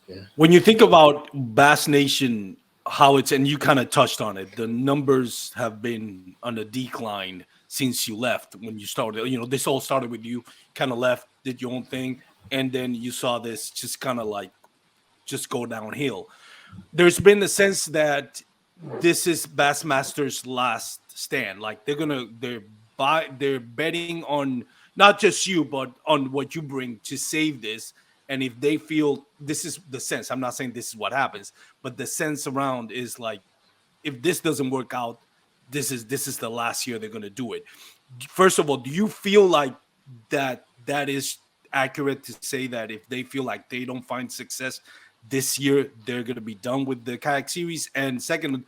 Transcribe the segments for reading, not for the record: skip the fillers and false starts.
Yeah. When you think about Bass Nation, how it's, and you kind of touched on it, the numbers have been on a decline since you left. When you started, this all started with you kind of left, did your own thing, and then you saw this just kind of like just go downhill. There's been a sense that this is Bassmaster's last stand. Like they're betting on not just you, but on what you bring to save this. And if they feel, this is the sense, I'm not saying this is what happens, but the sense around is like, if this doesn't work out, this is the last year they're gonna do it. First of all, do you feel like that is accurate to say that if they feel like they don't find success this year, they're gonna be done with the kayak series? And second,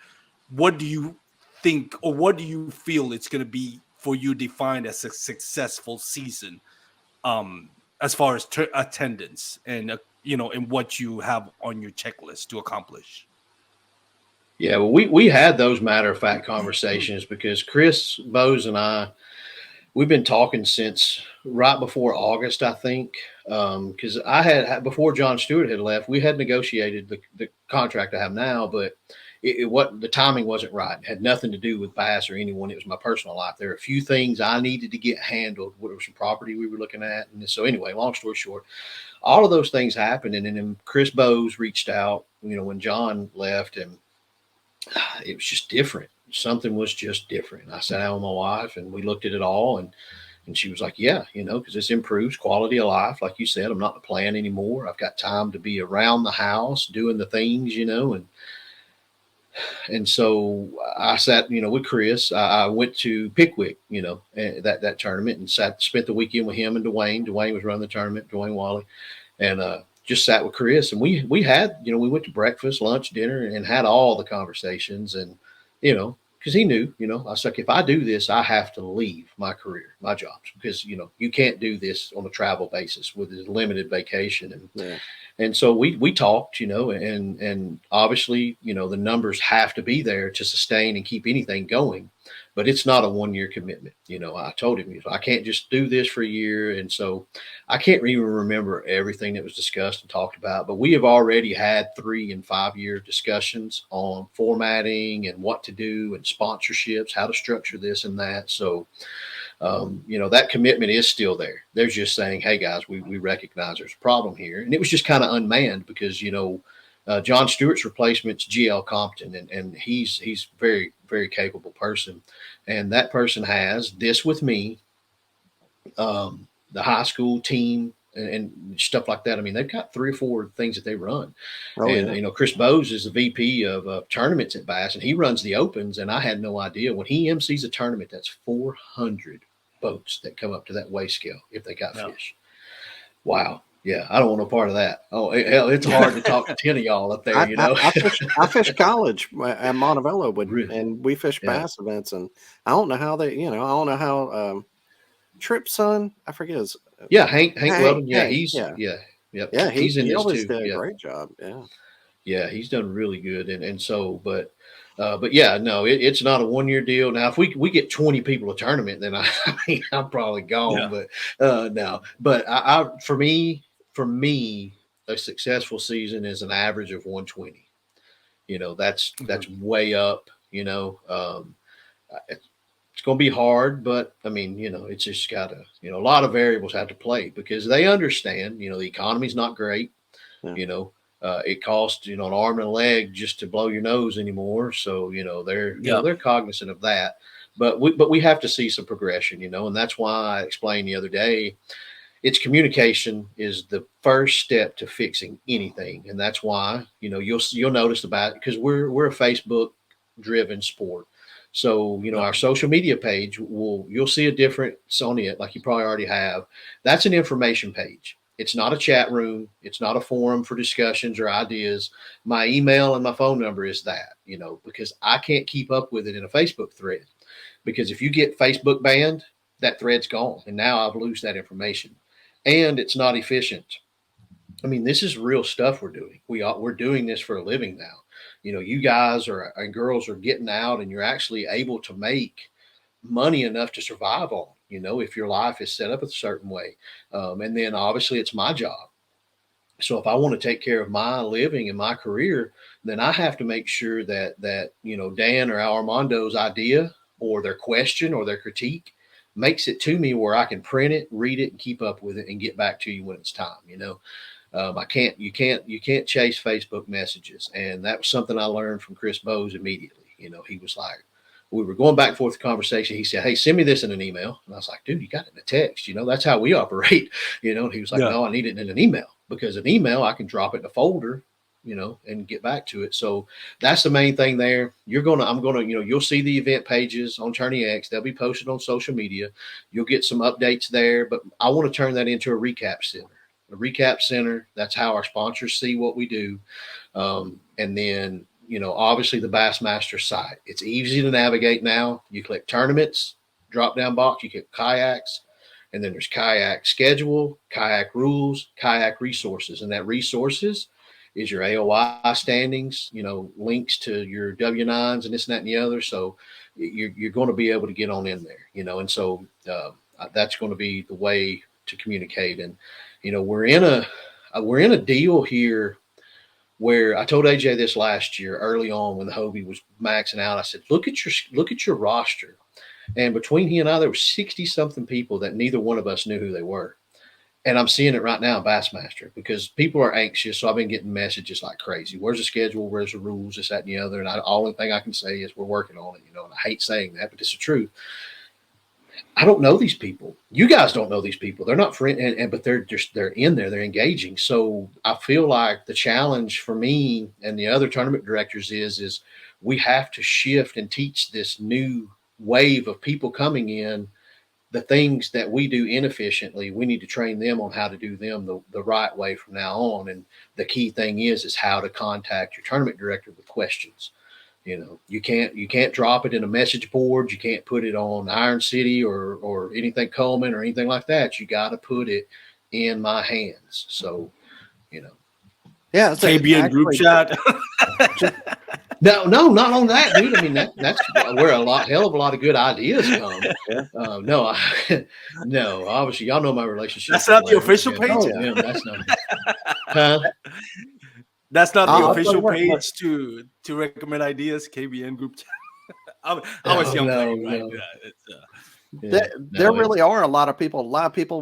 what do you think, or what do you feel it's gonna be for you defined as a successful season, as far as attendance and and what you have on your checklist to accomplish? Yeah, well, we had those matter of fact conversations because Chris Bose and I, we've been talking since right before August, I think. Because I had before John Stewart had left, we had negotiated the contract I have now, but what the timing wasn't right. It had nothing to do with Bass or anyone. It was my personal life. There are a few things I needed to get handled. There was some property we were looking at, and so anyway, long story short, all of those things happened, and then Chris Bose reached out. When John left, and it was just different. Something was just different. I sat down with my wife and we looked at it all, and she was like, yeah, because this improves quality of life. Like you said, I'm not in the plan anymore. I've got time to be around the house doing the things, and so I sat, with Chris. I went to Pickwick, that tournament, and spent the weekend with him and Dwayne. Dwayne was running the tournament, Dwayne Wally, and just sat with Chris, and we had, we went to breakfast, lunch, dinner, and had all the conversations, and because he knew, I was like, if I do this, I have to leave my career, my jobs, because you can't do this on a travel basis with a limited vacation, and so we talked, and obviously, the numbers have to be there to sustain and keep anything going, but it's not a 1 year commitment. I told him, I can't just do this for a year. And so I can't even remember everything that was discussed and talked about, but we have already had 3 and 5 year discussions on formatting and what to do and sponsorships, how to structure this and that. So, that commitment is still there. They're just saying, hey guys, we recognize there's a problem here. And it was just kind of unmanned because, John Stewart's replacement's GL Compton, and he's very, very capable person. And that person has this with me, the high school team and stuff like that. I mean, they've got 3 or 4 things that they run. Oh, and, yeah. Chris Bose is the VP of tournaments at Bass, and he runs the opens. And I had no idea when he MCs a tournament, that's 400 boats that come up to that weigh scale if they got fish. Wow. Yeah, I don't want no part of that. Oh, hell, it's hard to talk to 10 of y'all up there, I fished college at Montevello, Really? and we fished Yeah. bass events, and I don't know how I don't know how Tripp's son, I forget his. Yeah, Hank Weldon. Yeah, Hank, he's yeah. Yep. Yeah, He's in he this always too. did a Yeah. great job. Yeah. Yeah, he's done really good, and so, but yeah, no, it's not a 1 year deal. Now, if we get 20 people a tournament, then I mean, I'm probably gone. Yeah. But no, but for me, a successful season is an average of 120. That's Mhm. way up. It's going to be hard, but I mean, it's just got to, a lot of variables have to play because they understand, the economy's not great. Yeah. It costs, an arm and a leg just to blow your nose anymore. So, Yeah. they're cognizant of that, but we have to see some progression, and that's why I explained the other day, it's communication is the first step to fixing anything. And that's why, you'll notice about it because we're a Facebook driven sport. So, Yeah. our social media page you'll see a difference on it, like you probably already have. That's an information page. It's not a chat room. It's not a forum for discussions or ideas. My email and my phone number is that, because I can't keep up with it in a Facebook thread. Because if you get Facebook banned, that thread's gone. And now I've lost that information. And it's not efficient. I mean, this is real stuff we're doing. We're doing this for a living now. You guys and girls are getting out, and you're actually able to make money enough to survive on. If your life is set up a certain way, and then obviously it's my job. So if I want to take care of my living and my career, then I have to make sure that Dan or Armando's idea or their question or their critique makes it to me where I can print it, read it, and keep up with it, and get back to you when it's time. I can't, you can't chase Facebook messages. And that was something I learned from Chris Bowes immediately. He was like, we were going back and forth the conversation. He said, "Hey, send me this in an email." And I was like, "Dude, you got it in a text. That's how we operate." And he was like, Yeah. "No, I need it in an email, because an email, I can drop it in a folder, and get back to it." So that's the main thing there. I'm going to, you'll see the event pages on Tourney X. They'll be posted on social media. You'll get some updates there, but I want to turn that into a recap center. A recap center. That's how our sponsors see what we do. And then, obviously the Bassmaster site. It's easy to navigate now. You click tournaments, drop down box, you click kayaks, and then there's kayak schedule, kayak rules, kayak resources. And that resources is your AOI standings, links to your W9s and this and that and the other. So you're going to be able to get on in there, and so that's going to be the way to communicate. And, we're in a deal here where I told AJ this last year early on when the Hobie was maxing out. I said, look at your roster. And between he and I, there were 60 something people that neither one of us knew who they were. And I'm seeing it right now in Bassmaster because people are anxious. So I've been getting messages like crazy. Where's the schedule? Where's the rules? This, that, and the other. And the only thing I can say is we're working on it, and I hate saying that, but it's the truth. I don't know these people. You guys don't know these people. They're not friends, but they're in there. They're engaging. So I feel like the challenge for me and the other tournament directors is we have to shift and teach this new wave of people coming in the things that we do inefficiently. We need to train them on how to do them the right way from now on. And the key thing is how to contact your tournament director with questions. You can't drop it in a message board. You can't put it on Iron City or anything Coleman or anything like that. You got to put it in my hands. So, Yeah, so KBN group chat. No, not on that, dude. I mean, that's where hell of a lot of good ideas come. Yeah. No, no. Obviously, y'all know my relationship. That's not the official page. Oh, yeah. That's not. Huh? That's not the I'll official tell you what, page to recommend ideas. KBN group chat. I was young No, playing, right? no. Yeah, there really are a lot of people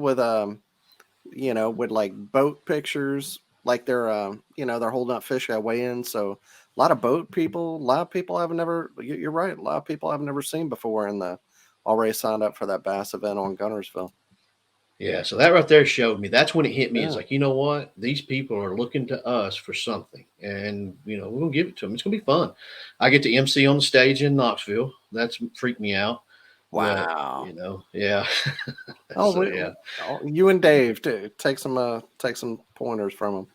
with with like boat pictures, like they're they're holding up fish at weigh-in. So a lot of boat people, a lot of people have never. You're right. A lot of people I've never seen before, and already signed up for that bass event on Gunnersville. Yeah, so that right there showed me. That's when it hit me. Yeah. It's like, you know what? These people are looking to us for something, and we're gonna give it to them. It's gonna be fun. I get to MC on the stage in Knoxville. That's freaked me out. Wow. But, yeah. Oh, So, yeah. you and Dave take some pointers from them.